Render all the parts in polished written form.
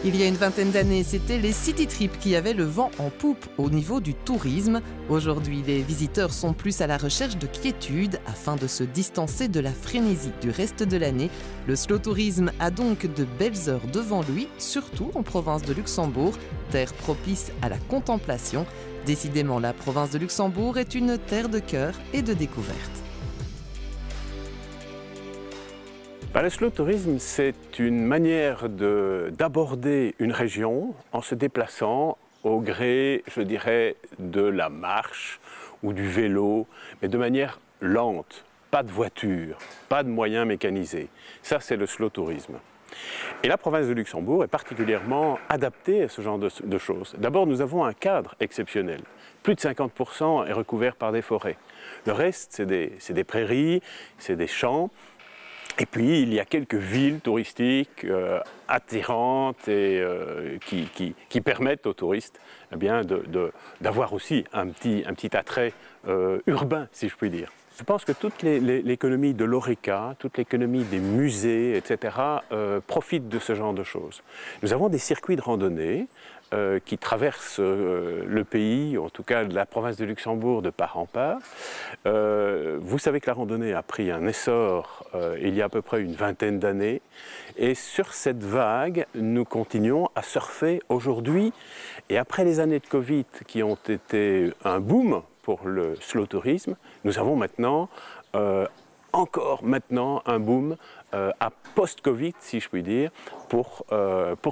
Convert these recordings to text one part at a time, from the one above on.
Il y a une vingtaine d'années, c'était les city trips qui avaient le vent en poupe au niveau du tourisme. Aujourd'hui, les visiteurs sont plus à la recherche de quiétude afin de se distancer de la frénésie du reste de l'année. Le slow tourisme a donc de belles heures devant lui, surtout en province de Luxembourg, terre propice à la contemplation. Décidément, la province de Luxembourg est une terre de cœur et de découverte. Le slow tourisme, c'est une manière d'aborder une région en se déplaçant au gré, je dirais, de la marche ou du vélo, mais de manière lente, pas de voiture, pas de moyens mécanisés. Ça, c'est le slow tourisme. Et la province de Luxembourg est particulièrement adaptée à ce genre de choses. D'abord, nous avons un cadre exceptionnel. Plus de 50% est recouvert par des forêts. Le reste, c'est des prairies, c'est des champs. Et puis, il y a quelques villes touristiques attirantes et qui permettent aux touristes d'avoir aussi un petit attrait urbain, si je puis dire. Je pense que toute l'économie de l'Horeca, toute l'économie des musées, etc., profite de ce genre de choses. Nous avons des circuits de randonnée qui traversent le pays, en tout cas la province de Luxembourg, de part en part. Vous savez que la randonnée a pris un essor il y a à peu près une vingtaine d'années. Et sur cette vague, nous continuons à surfer aujourd'hui. Et après les années de Covid qui ont été un boom pour le slow tourisme, nous avons maintenant, encore maintenant, un boom à post-Covid, si je puis dire, pour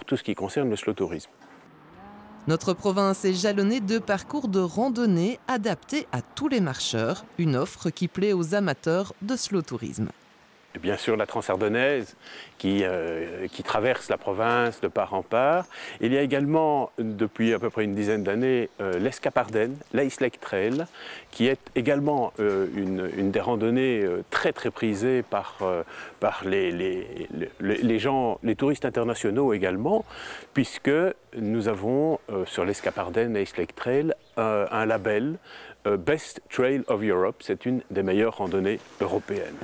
tout ce qui concerne le slow tourisme. Notre province est jalonnée de parcours de randonnée adaptés à tous les marcheurs, une offre qui plaît aux amateurs de slow tourisme. Et bien sûr la Transardennaise qui traverse la province de part en part. Il y a également, depuis à peu près une dizaine d'années, l'Escapardenne, l'Ice Lake Trail, qui est également une des randonnées très prisées par les gens, les touristes internationaux également, puisque nous avons sur l'Escapardenne, l'Ice Lake Trail, un label Best Trail of Europe. C'est une des meilleures randonnées européennes.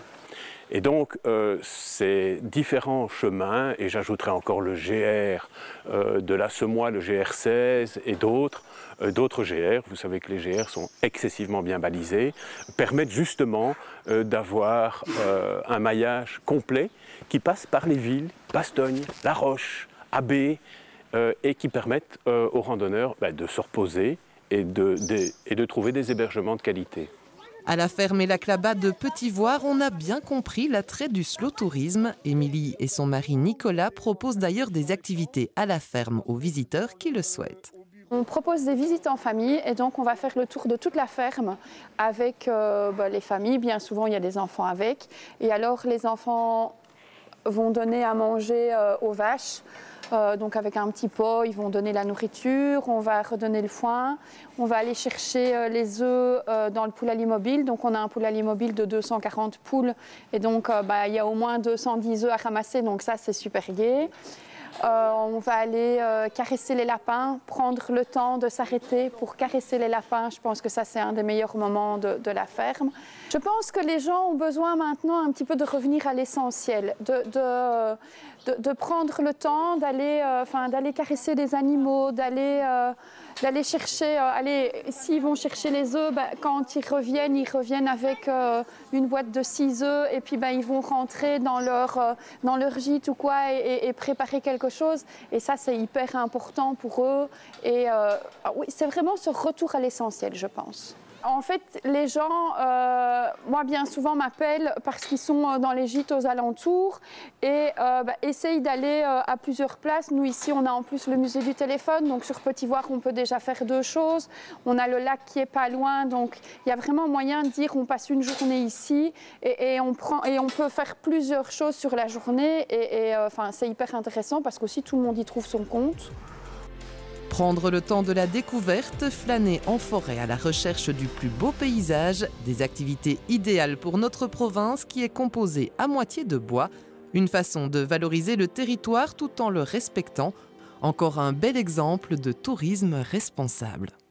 Et donc, ces différents chemins, et j'ajouterai encore le GR de la Semois, le GR16 et d'autres GR, vous savez que les GR sont excessivement bien balisés, permettent justement d'avoir un maillage complet qui passe par les villes, Bastogne, La Roche, Abbé, et qui permettent aux randonneurs de se reposer et de trouver des hébergements de qualité. À la ferme et la Clabat de Petit-Voire, on a bien compris l'attrait du slow tourisme. Émilie et son mari Nicolas proposent d'ailleurs des activités à la ferme aux visiteurs qui le souhaitent. On propose des visites en famille et donc on va faire le tour de toute la ferme avec les familles. Bien souvent, il y a des enfants avec. Et alors, les enfants vont donner à manger aux vaches. Donc avec un petit pot, ils vont donner la nourriture, on va redonner le foin, on va aller chercher les œufs dans le poulailler mobile. Donc on a un poulailler mobile de 240 poules et donc il y a au moins 210 œufs à ramasser, donc ça c'est super gai. On va aller caresser les lapins, prendre le temps de s'arrêter pour caresser les lapins. Je pense que ça, c'est un des meilleurs moments de la ferme. Je pense que les gens ont besoin maintenant un petit peu de revenir à l'essentiel, de prendre le temps d'aller caresser les animaux, d'aller chercher, s'ils vont chercher les œufs, quand ils reviennent avec une boîte de 6 œufs et puis ils vont rentrer dans leur gîte ou quoi et préparer quelque chose. Et ça, c'est hyper important pour eux. Et oui, c'est vraiment ce retour à l'essentiel, je pense. En fait, les gens, moi bien souvent m'appellent parce qu'ils sont dans les gîtes aux alentours et essayent d'aller à plusieurs places. Nous ici, on a en plus le musée du téléphone, donc sur Petit-Voire, on peut déjà faire 2 choses. On a le lac qui est pas loin, donc il y a vraiment moyen de dire on passe une journée ici et on peut faire plusieurs choses sur la journée et c'est hyper intéressant parce qu'aussi tout le monde y trouve son compte. Prendre le temps de la découverte, flâner en forêt à la recherche du plus beau paysage, des activités idéales pour notre province qui est composée à moitié de bois, une façon de valoriser le territoire tout en le respectant. Encore un bel exemple de tourisme responsable.